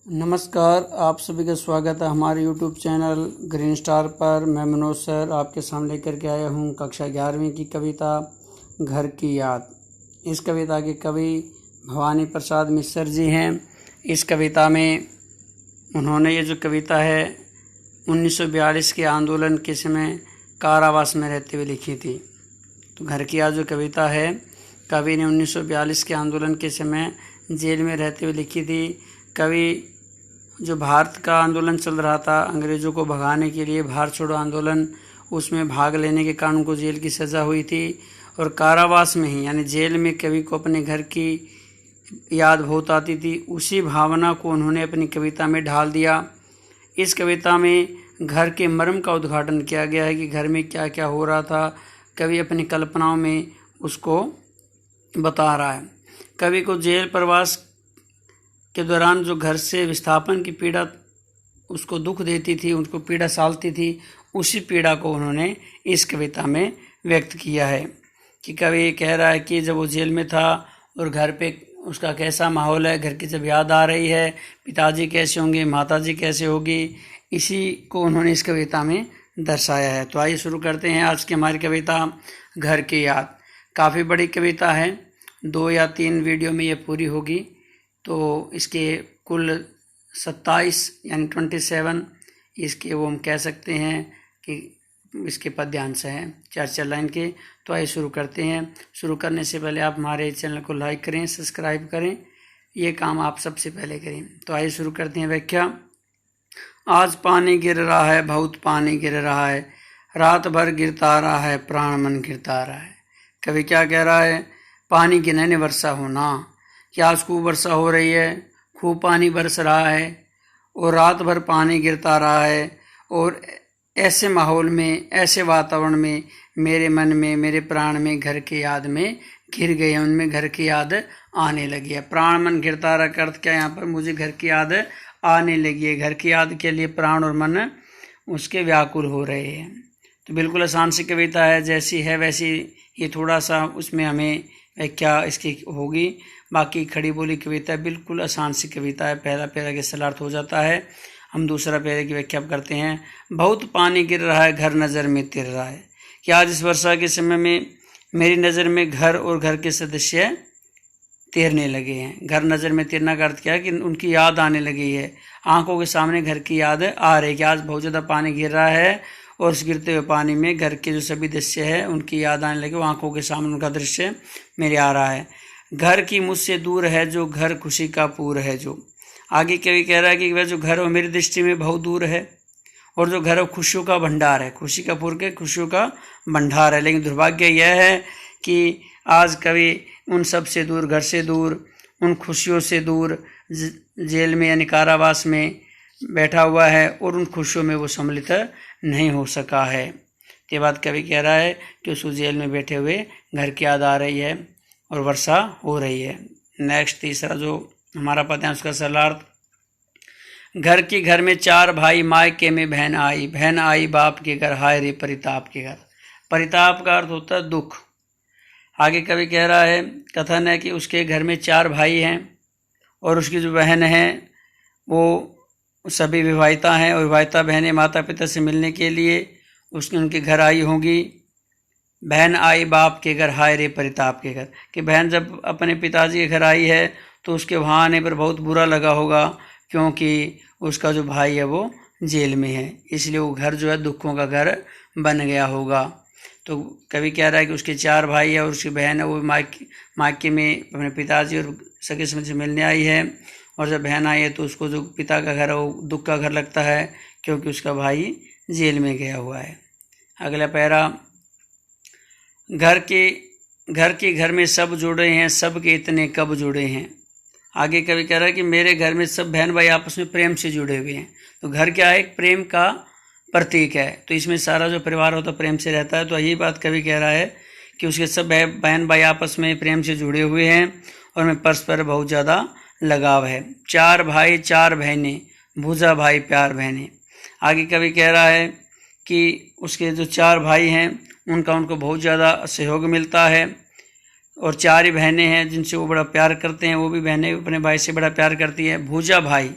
नमस्कार, आप सभी का स्वागत है हमारे यूट्यूब चैनल ग्रीन स्टार पर। मैं मनोज सर आपके सामने लेकर के आया हूँ कक्षा 11वीं की कविता घर की याद। इस कविता के कवि भवानी प्रसाद मिश्र जी हैं। इस कविता में उन्होंने ये जो कविता है 1942 के आंदोलन के समय कारावास में रहते हुए लिखी थी। तो घर की याद जो कविता है कवि ने 1942 के आंदोलन के समय जेल में रहते हुए लिखी थी। कवि जो भारत का आंदोलन चल रहा था अंग्रेज़ों को भगाने के लिए, भारत छोड़ो आंदोलन, उसमें भाग लेने के कारण उनको जेल की सज़ा हुई थी और कारावास में ही यानी जेल में कवि को अपने घर की याद बहुत आती थी। उसी भावना को उन्होंने अपनी कविता में ढाल दिया। इस कविता में घर के मर्म का उद्घाटन किया गया है कि घर में क्या क्या हो रहा था। कवि अपनी कल्पनाओं में उसको बता रहा है। कवि को जेल प्रवास के दौरान जो घर से विस्थापन की पीड़ा उसको दुख देती थी, उनको पीड़ा सालती थी, उसी पीड़ा को उन्होंने इस कविता में व्यक्त किया है कि कवि कह रहा है कि जब वो जेल में था और घर पे उसका कैसा माहौल है, घर की जब याद आ रही है, पिताजी कैसे होंगे, माताजी कैसे होगी, इसी को उन्होंने इस कविता में दर्शाया है। तो आइए शुरू करते हैं आज की हमारी कविता घर की याद। काफ़ी बड़ी कविता है, 2 या 3 वीडियो में ये पूरी होगी। तो इसके कुल 27 यानी 27 इसके वो हम कह सकते हैं कि इसके पद्यांश हैं 4-4 लाइन के। तो आइए शुरू करते हैं। शुरू करने से पहले आप हमारे चैनल को लाइक करें, सब्सक्राइब करें, ये काम आप सबसे पहले करें। तो आइए शुरू करते हैं व्याख्या। आज पानी गिर रहा है, बहुत पानी गिर रहा है, रात भर गिरता रहा है, प्राण मन गिरता रहा है। कवि क्या कह रहा है? पानी गिरने वर्षा होना कि आज खूब वर्षा हो रही है, खूब पानी बरस रहा है और रात भर पानी गिरता रहा है। और ऐसे माहौल में, ऐसे वातावरण में मेरे मन में, मेरे प्राण में घर की याद में घिर गए हैं, उनमें घर की याद आने लगी है। प्राण मन गिरता रहा का अर्थ क्या? यहाँ पर मुझे घर की याद आने लगी है। घर की याद के लिए प्राण और मन उसके व्याकुल हो रहे हैं। तो बिल्कुल आसान सी कविता है, जैसी है वैसी ये थोड़ा सा उसमें हमें व्याख्या इसकी होगी। बाकी खड़ी बोली कविता बिल्कुल आसान सी कविता है, पहला पैरा के सलार्थ हो जाता है। हम दूसरा पैरे की व्याख्या करते हैं। बहुत पानी गिर रहा है, घर नज़र में तिर रहा है कि आज इस वर्षा के समय में मेरी नज़र में घर और घर के सदस्य तैरने लगे हैं। घर नज़र में तैरना का अर्थ क्या है कि उनकी याद आने लगी है, आंखों के सामने घर की याद आ रही है कि आज बहुत ज़्यादा पानी गिर रहा है और उस गिरते हुए पानी में घर के जो सभी दृश्य है उनकी याद आने लगे, वो आंखों के सामने उनका दृश्य मेरे आ रहा है। घर की मुझसे दूर है जो, घर खुशी का पूर है जो। आगे कवि कह रहा है कि वह जो घर वो मेरी दृष्टि में बहुत दूर है और जो घर वो खुशियों का भंडार है, खुशी का पूर के खुशियों का भंडार है। लेकिन दुर्भाग्य यह है कि आज कवि उन सब से दूर, घर से दूर, उन खुशियों से दूर जेल में यानी कारावास में बैठा हुआ है और उन खुशियों में वो सम्मिलित नहीं हो सका है। के बाद कवि कह रहा है कि उसको जेल में बैठे हुए घर की याद आ रही है और वर्षा हो रही है। नेक्स्ट तीसरा जो हमारा पद है उसका सरलार्थ। घर के घर में 4 भाई, मायके में बहन आई बाप के घर, हाय रे परिताप के घर। परिताप का अर्थ होता है दुख। आगे कवि कह रहा है, कथन है कि उसके घर में 4 भाई हैं और उसकी जो बहन है वो सभी विवाहिता हैं और विवाहिता बहनें माता पिता से मिलने के लिए उनके घर आई होंगी। बहन आई बाप के घर, हाय रे परिताप के घर, कि बहन जब अपने पिताजी के घर आई है तो उसके वहाँ आने पर बहुत बुरा लगा होगा क्योंकि उसका जो भाई है वो जेल में है, इसलिए वो घर जो है दुखों का घर बन गया होगा। तो कवि कह रहा है कि उसके 4 भाई है और उसकी बहन है वो मायके में अपने पिताजी और सगे समझ से मिलने आई है और जब बहन आई है तो उसको जो पिता का घर है वो दुख का घर लगता है क्योंकि उसका भाई जेल में गया हुआ है। अगला पैरा। घर के घर में सब जुड़े हैं, सब के इतने कब जुड़े हैं। आगे कवि कह रहा है कि मेरे घर में सब बहन भाई आपस में प्रेम से जुड़े हुए हैं। तो घर क्या है? एक प्रेम का प्रतीक है, तो इसमें सारा जो परिवार होता है प्रेम से रहता है। तो यही बात कवि कह रहा है कि उसके सब बहन भाई आपस में प्रेम से जुड़े हुए हैं और उनमें परस्पर बहुत ज़्यादा लगाव है। 4 भाई 4 बहनें, भूजा भाई प्यार बहनें। आगे कवि कह रहा है कि उसके जो 4 भाई हैं उनको बहुत ज़्यादा सहयोग मिलता है और 4 ही बहनें हैं जिनसे वो बड़ा प्यार करते हैं, वो भी बहनें अपने भाई से बड़ा प्यार करती हैं। भूजा भाई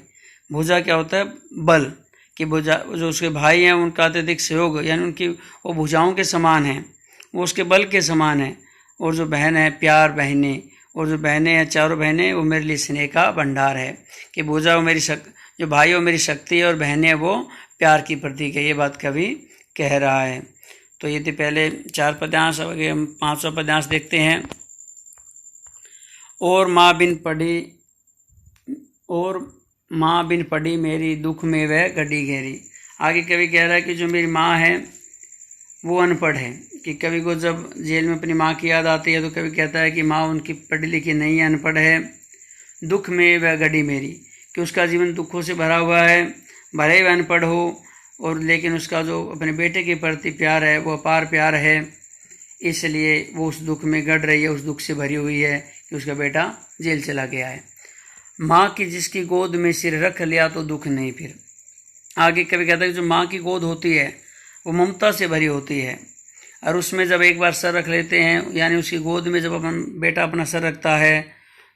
भुजा क्या होता है? बल। कि भुजा जो उसके भाई हैं उनका अत्यधिक सहयोग, यानी उनकी वो भुजाओं के समान हैं, वो उसके बल के समान है। और जो बहन है प्यार बहनें, और जो बहनें हैं चारों बहनें वो मेरे लिए स्नेह का भंडार है। कि भुजा वो मेरी जो भाई वो मेरी शक्ति है और बहनें वो प्यार की प्रतीक है। ये बात कवि कह रहा है। तो ये थे पहले 4 पद्यांश। अब हम 5वां पद्यांश देखते हैं। और माँ बिन पढ़ी मेरी दुख में वह गड्डी गहरी। आगे कवि कह रहा है कि जो मेरी माँ है वो अनपढ़ है। कि कवि को जब जेल में अपनी माँ की याद आती है तो कवि कहता है कि माँ उनकी पढ़ी लिखी नहीं है, अनपढ़ है। दुख में वह गड्डी मेरी, कि उसका जीवन दुखों से भरा हुआ है, भले वह अनपढ़ हो, और लेकिन उसका जो अपने बेटे के प्रति प्यार है वो अपार प्यार है, इसलिए वो उस दुख में गड़ रही है, उस दुख से भरी हुई है कि उसका बेटा जेल चला गया है। माँ की जिसकी गोद में सिर रख लिया तो दुख नहीं फिर। आगे कभी कहता है कि जो माँ की गोद होती है वो ममता से भरी होती है, और उसमें जब एक बार सर रख लेते हैं, यानी उसकी गोद में जब बेटा अपना सर रखता है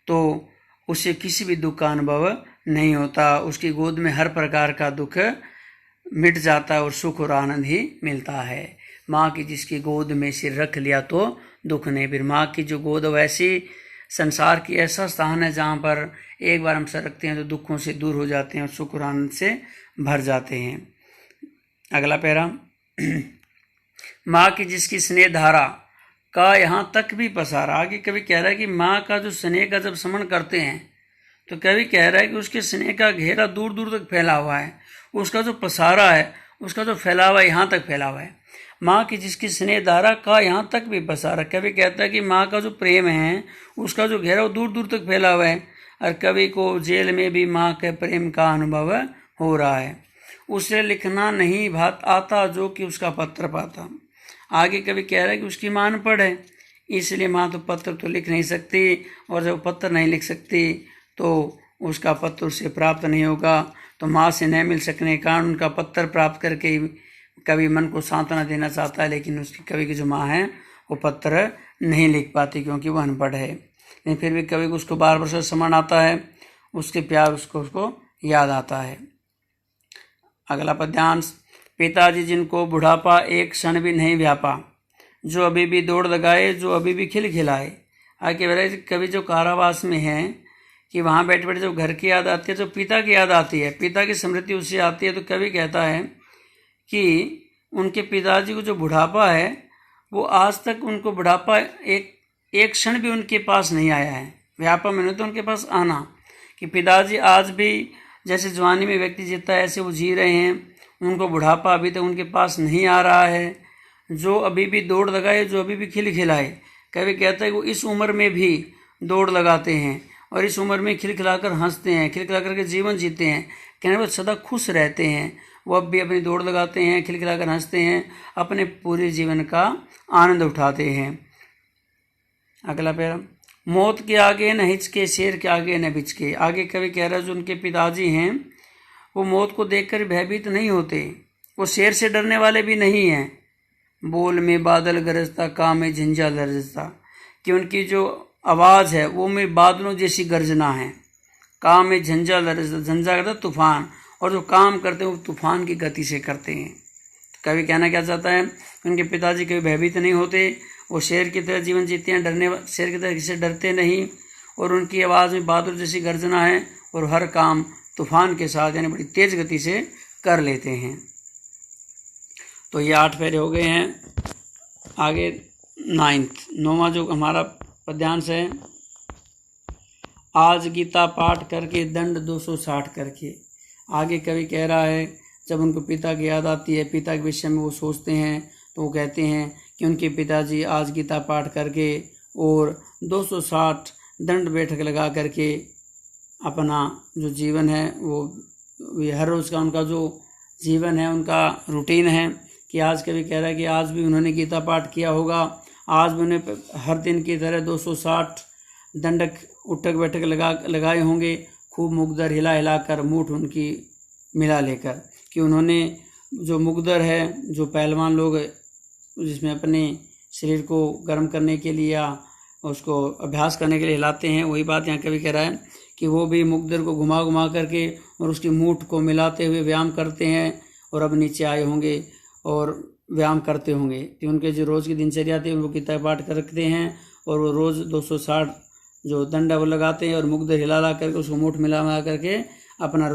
तो उसे किसी भी दुख का अनुभव नहीं होता। उसकी गोद में हर प्रकार का दुख मिट जाता है और सुख और आनंद ही मिलता है। माँ की जिसकी गोद में सिर रख लिया तो दुख नहीं फिर। माँ की जो गोद वैसी संसार की ऐसा स्थान है जहाँ पर एक बार हम सर रखते हैं तो दुखों से दूर हो जाते हैं और सुख और आनंद से भर जाते हैं। अगला पैरा। माँ की जिसकी स्नेह धारा का यहाँ तक भी पसारा। आगे कभी कह रहा है कि माँ का जो स्नेह का जब समन करते हैं तो कभी कह रहा है कि उसके स्नेह का घेरा दूर दूर तक फैला हुआ है, उसका जो पसारा है, उसका जो फैलावा है यहाँ तक फैला हुआ है। माँ की जिसकी स्नेह धारा का यहाँ तक भी पसारा। कभी कहता है कि माँ का जो प्रेम है उसका जो घेरा वो दूर दूर तक फैला हुआ है, और कवि को जेल में भी माँ के प्रेम का अनुभव हो रहा है। उसे लिखना नहीं भात आता जो कि उसका पत्र पाता। आगे कवि कह रहा है कि उसकी माँ अनपढ़ है, इसलिए माँ तो पत्र तो लिख नहीं सकती, और जब पत्र नहीं लिख सकती तो उसका पत्र उसे प्राप्त नहीं होगा। तो माँ से न मिल सकने के कारण उनका पत्र प्राप्त करके कवि मन को सांत्वना देना चाहता है, लेकिन उसकी कवि की जो माँ है वो पत्र नहीं लिख पाती क्योंकि वो अनपढ़ है। लेकिन फिर भी कवि को उसको बार बार से स्मरण आता है, उसके प्यार उसको याद आता है। अगला पद्यांश। पिताजी जिनको बुढ़ापा एक क्षण भी नहीं व्यापा, जो अभी भी दौड़ लगाए, जो अभी भी खिलखिलाए। आगे बोला कवि जो कारावास में है कि वहाँ बैठे बैठे जब घर की याद आती है, जो पिता की याद आती है, पिता की स्मृति उसे आती है, तो कवि कहता है कि उनके पिताजी को जो बुढ़ापा है वो आज तक उनको बुढ़ापा एक क्षण भी उनके पास नहीं आया है। व्यापा मैंने तो उनके पास आना, कि पिताजी आज भी जैसे जवानी में व्यक्ति जीता है ऐसे वो जी रहे हैं, उनको बुढ़ापा अभी तक उनके पास नहीं आ रहा है। जो अभी भी दौड़ लगाए, जो अभी भी खिलखिलाए। कभी कहता है कि वो इस उम्र में भी दौड़ लगाते हैं और इस उम्र में खिलखिलाकर हंसते हैं, खिलखिला करके जीवन जीते हैं। कहने वो सदा खुश रहते हैं, वो अब भी अपनी दौड़ लगाते हैं, खिलखिलाकर हंसते हैं, अपने पूरे जीवन का आनंद उठाते हैं। अगला पैरा। मौत के आगे न हिचके, शेर के आगे न बिचके। आगे कवि कह रहा है जो उनके पिताजी हैं वो मौत को देखकर भयभीत नहीं होते, वो शेर से डरने वाले भी नहीं हैं। बोल में बादल गरजता, काम में झंझा लरजता। कि उनकी जो आवाज़ है वो में बादलों जैसी गर्जना है। काम में झंझा लरजता, झंझा करता तूफान, और जो काम करते हैं वो तूफान की गति से करते हैं। कवि कहना क्या चाहता है, उनके पिताजी कभी भयभीत नहीं होते, वो शेर की तरह जीवन जीते हैं, शेर की तरह किसी से डरते नहीं, और उनकी आवाज़ में बादल जैसी गर्जना है, और हर काम तूफान के साथ यानी बड़ी तेज गति से कर लेते हैं। तो ये 8 पैरे हो गए हैं। आगे 9वां जो हमारा पद्यांश है। आज गीता पाठ करके दंड 260 करके। आगे कवि कह रहा है जब उनको पिता की याद आती है, पिता के विषय में वो सोचते हैं, तो वो कहते हैं कि उनके पिताजी आज गीता पाठ करके और 260 दंड बैठक लगा करके अपना जो जीवन है वो हर रोज़ का उनका जो जीवन है उनका रूटीन है, कि आज कभी कह रहा है कि आज भी उन्होंने गीता पाठ किया होगा, आज भी उन्हें हर दिन की तरह 260 दंडक उठक बैठक लगाए होंगे, खूब मुकदर हिला हिला कर मूठ उनकी मिला लेकर। कि उन्होंने जो मुकदर है, जो पहलवान लोग जिसमें अपने शरीर को गर्म करने के लिए या उसको अभ्यास करने के लिए हिलाते हैं, वही बात यहाँ कभी कह रहा है कि वो भी मुकद्दर को घुमा घुमा करके और उसकी मूठ को मिलाते हुए व्यायाम करते हैं और अब नीचे आए होंगे और व्यायाम करते होंगे। तो उनके जो रोज़ की दिनचर्या थी वो गीता पाठ कर रखते हैं और वो रोज़ 260 जो दंड वो लगाते हैं और मुकद्दर हिला ला करके उसको मूठ मिला करके अपना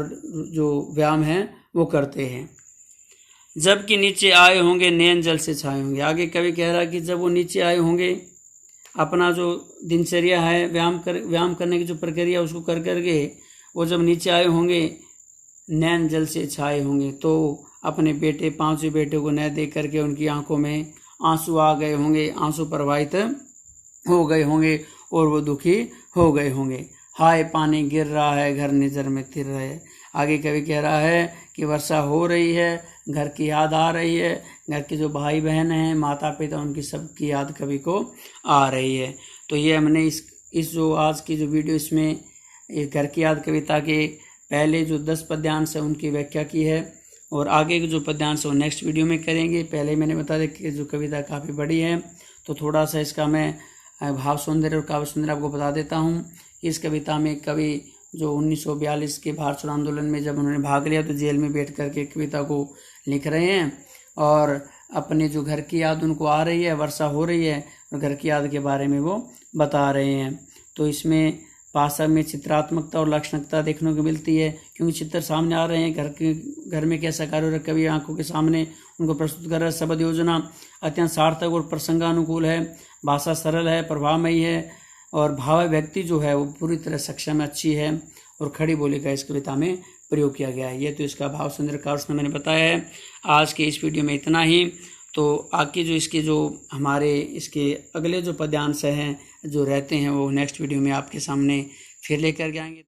जो व्यायाम है वो करते हैं। जबकि नीचे आए होंगे नयन जल से छाए होंगे। आगे कवि कह रहा है कि जब वो नीचे आए होंगे अपना जो दिनचर्या है व्यायाम करने की जो प्रक्रिया उसको कर करके वो जब नीचे आए होंगे नैन जल से छाए होंगे तो अपने बेटे 5वें बेटे को न देख करके उनकी आंखों में आंसू आ गए होंगे, आंसू प्रवाहित हो गए होंगे और वो दुखी हो गए होंगे। हाय पानी गिर रहा है, घर निजर में तिर रहे। आगे कवि कह रहा है कि वर्षा हो रही है, घर की याद आ रही है, घर के जो भाई बहन हैं, माता पिता, उनकी सबकी याद कवि को आ रही है। तो ये हमने इस जो आज की जो वीडियो इसमें इस घर की याद कविता के पहले जो 10 पद्यांश है उनकी व्याख्या की है और आगे के जो पद्यांश है वो नेक्स्ट वीडियो में करेंगे। पहले मैंने बता दिया कि जो कविता काफ़ी बड़ी है तो थोड़ा सा इसका मैं भाव सौंदर्य और काव्य सौंदर्य आपको बता देता हूँ। इस कविता में कवि जो 1942 के भारत छोड़ो आंदोलन में जब उन्होंने भाग लिया तो जेल में बैठ करके कविता को लिख रहे हैं और अपने जो घर की याद उनको आ रही है, वर्षा हो रही है और घर की याद के बारे में वो बता रहे हैं। तो इसमें भाषा में चित्रात्मकता और लक्षणिकता देखने को मिलती है क्योंकि चित्र सामने आ रहे हैं। घर में कैसा कार्य हो रहा है कवि आंखों के सामने उनको प्रस्तुत कर रहा है। शब्द योजना अत्यंत सार्थक और प्रसंगानुकूल है, भाषा सरल है, प्रभावमयी है और भाव व्यक्ति जो है वो पूरी तरह सक्षम अच्छी है और खड़ी बोली का इस कविता में प्रयोग किया गया है। ये तो इसका भाव सौंदर्य का उसमें मैंने बताया है। आज के इस वीडियो में इतना ही। तो आगे जो इसके जो हमारे इसके अगले जो पद्यांश हैं जो रहते हैं वो नेक्स्ट वीडियो में आपके सामने फिर लेकर के आएंगे।